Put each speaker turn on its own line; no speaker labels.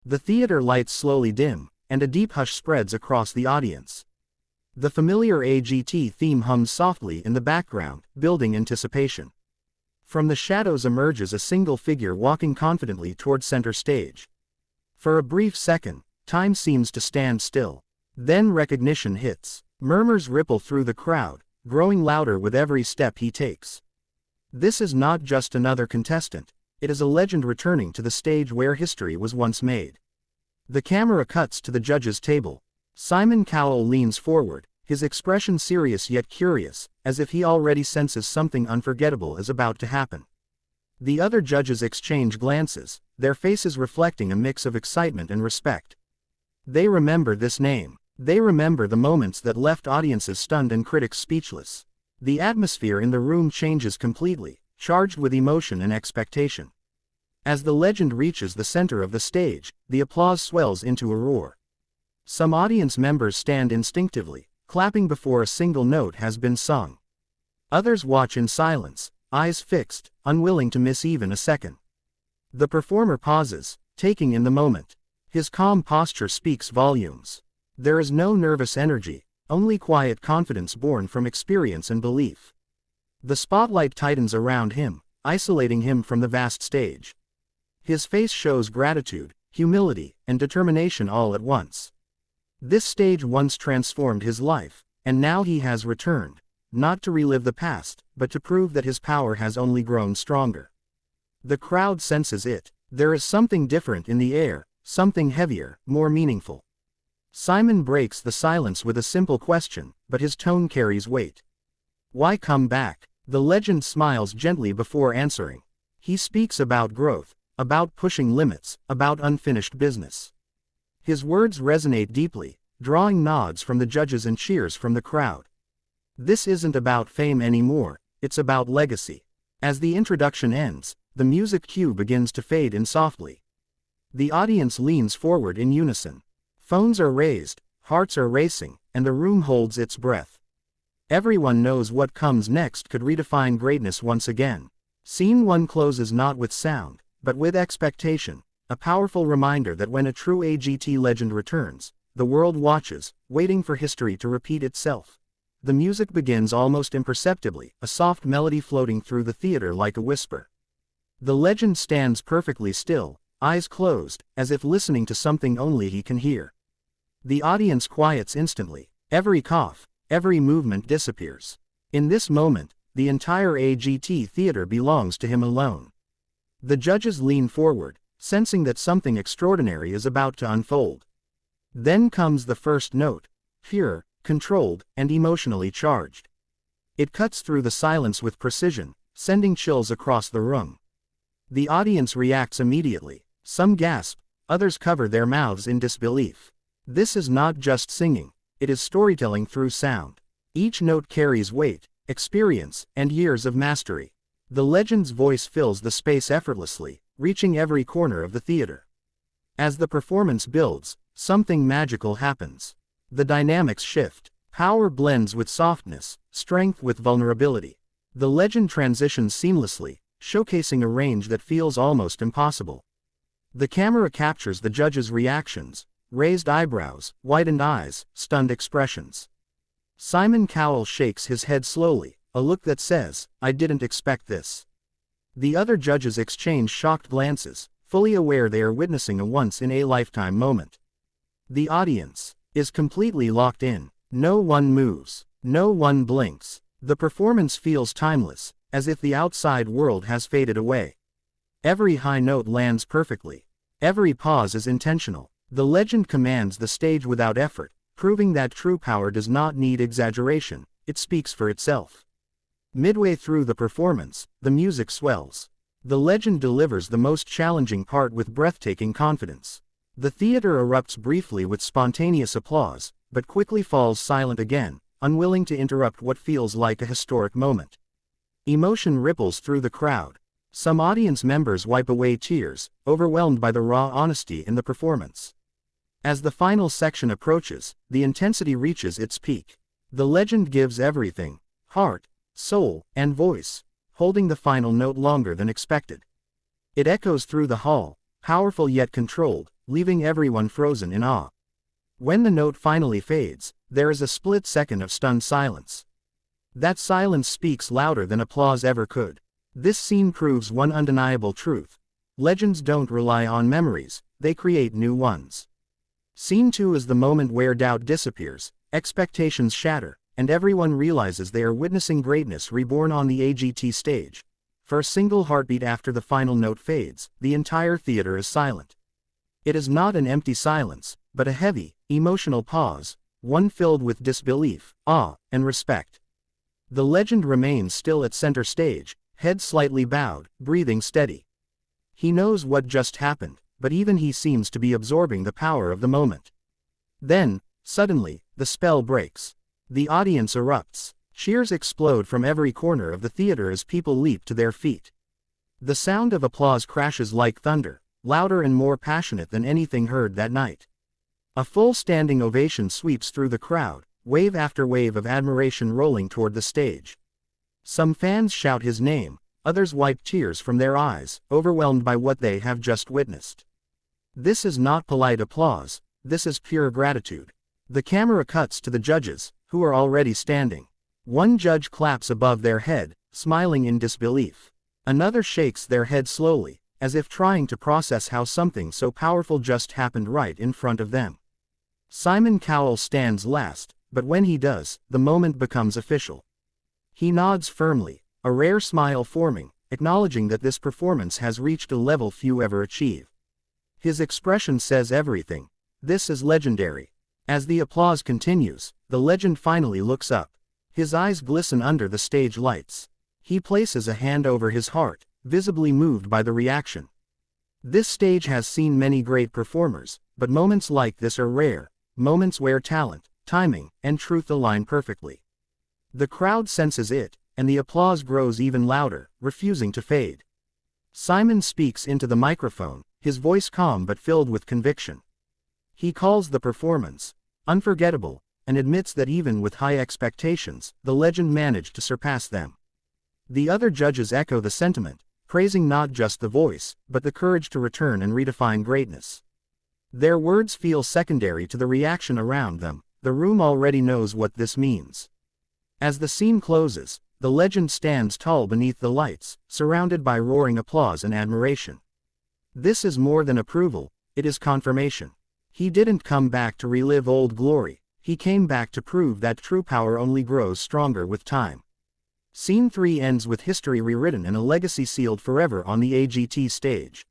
The theater lights slowly dim, and a deep hush spreads across the audience. The familiar AGT theme hums softly in the background, building anticipation. From the shadows emerges a single figure walking confidently toward center stage. For a brief second, time seems to stand still. Then recognition hits. Murmurs ripple through the crowd, growing louder with every step he takes. This is not just another contestant, it is a legend returning to the stage where history was once made. The camera cuts to the judge's table. Simon Cowell leans forward, his expression serious yet curious, as if he already senses something unforgettable is about to happen. The other judges exchange glances, their faces reflecting a mix of excitement and respect. They remember this name. They remember the moments that left audiences stunned and critics speechless. The atmosphere in the room changes completely, charged with emotion and expectation. As the legend reaches the center of the stage, the applause swells into a roar. Some audience members stand instinctively, clapping before a single note has been sung. Others watch in silence, eyes fixed, unwilling to miss even a second. The performer pauses, taking in the moment. His calm posture speaks volumes. There is no nervous energy, only quiet confidence born from experience and belief. The spotlight tightens around him, isolating him from the vast stage. His face shows gratitude, humility, and determination all at once. This stage once transformed his life, and now he has returned, not to relive the past, but to prove that his power has only grown stronger. The crowd senses it. There is something different in the air, something heavier, more meaningful. Simon breaks the silence with a simple question, but his tone carries weight. Why come back? The legend smiles gently before answering. He speaks about growth, about pushing limits, about unfinished business. His words resonate deeply, drawing nods from the judges and cheers from the crowd. This isn't about fame anymore, it's about legacy. As the introduction ends, the music cue begins to fade in softly. The audience leans forward in unison. Phones are raised, hearts are racing, and the room holds its breath. Everyone knows what comes next could redefine greatness once again. Scene 1 closes not with sound, but with expectation, a powerful reminder that when a true AGT legend returns, the world watches, waiting for history to repeat itself. The music begins almost imperceptibly, a soft melody floating through the theater like a whisper. The legend stands perfectly still, eyes closed, as if listening to something only he can hear. The audience quiets instantly. Every cough, every movement disappears. In this moment, the entire AGT theater belongs to him alone. The judges lean forward, sensing that something extraordinary is about to unfold. Then comes the first note, pure, controlled, and emotionally charged. It cuts through the silence with precision, sending chills across the room. The audience reacts immediately. Some gasp, others cover their mouths in disbelief. This is not just singing, it is storytelling through sound. Each note carries weight, experience, and years of mastery. The legend's voice fills the space effortlessly, reaching every corner of the theater. As the performance builds, something magical happens. The dynamics shift. Power blends with softness, strength with vulnerability. The legend transitions seamlessly, showcasing a range that feels almost impossible. The camera captures the judge's reactions, raised eyebrows, widened eyes, stunned expressions. Simon Cowell shakes his head slowly, a look that says, "I didn't expect this." The other judges exchange shocked glances, fully aware they are witnessing a once-in-a-lifetime moment. The audience is completely locked in. No one moves. No one blinks. The performance feels timeless, as if the outside world has faded away. Every high note lands perfectly. Every pause is intentional. The legend commands the stage without effort, proving that true power does not need exaggeration, it speaks for itself. Midway through the performance, the music swells. The legend delivers the most challenging part with breathtaking confidence. The theater erupts briefly with spontaneous applause, but quickly falls silent again, unwilling to interrupt what feels like a historic moment. Emotion ripples through the crowd. Some audience members wipe away tears, overwhelmed by the raw honesty in the performance. As the final section approaches, the intensity reaches its peak. The legend gives everything, heart, soul, and voice, holding the final note longer than expected. It echoes through the hall, powerful yet controlled, leaving everyone frozen in awe. When the note finally fades, there is a split second of stunned silence. That silence speaks louder than applause ever could. This scene proves one undeniable truth. Legends don't rely on memories, they create new ones. Scene 2 is the moment where doubt disappears, expectations shatter, and everyone realizes they are witnessing greatness reborn on the AGT stage. For a single heartbeat after the final note fades, the entire theater is silent. It is not an empty silence, but a heavy, emotional pause, one filled with disbelief, awe, and respect. The legend remains still at center stage, head slightly bowed, breathing steady. He knows what just happened, but even he seems to be absorbing the power of the moment. Then, suddenly, the spell breaks. The audience erupts. Cheers explode from every corner of the theater as people leap to their feet. The sound of applause crashes like thunder, louder and more passionate than anything heard that night. A full standing ovation sweeps through the crowd, wave after wave of admiration rolling toward the stage. Some fans shout his name, others wipe tears from their eyes, overwhelmed by what they have just witnessed. This is not polite applause, this is pure gratitude. The camera cuts to the judges, who are already standing. One judge claps above their head, smiling in disbelief. Another shakes their head slowly, as if trying to process how something so powerful just happened right in front of them. Simon Cowell stands last, but when he does, the moment becomes official. He nods firmly, a rare smile forming, acknowledging that this performance has reached a level few ever achieve. His expression says everything. This is legendary. As the applause continues, the legend finally looks up. His eyes glisten under the stage lights. He places a hand over his heart, visibly moved by the reaction. This stage has seen many great performers, but moments like this are rare, moments where talent, timing, and truth align perfectly. The crowd senses it, and the applause grows even louder, refusing to fade. Simon speaks into the microphone, his voice calm but filled with conviction. He calls the performance unforgettable, and admits that even with high expectations, the legend managed to surpass them. The other judges echo the sentiment, praising not just the voice, but the courage to return and redefine greatness. Their words feel secondary to the reaction around them, the room already knows what this means. As the scene closes, the legend stands tall beneath the lights, surrounded by roaring applause and admiration. This is more than approval, it is confirmation. He didn't come back to relive old glory, he came back to prove that true power only grows stronger with time. Scene 3 ends with history rewritten and a legacy sealed forever on the AGT stage.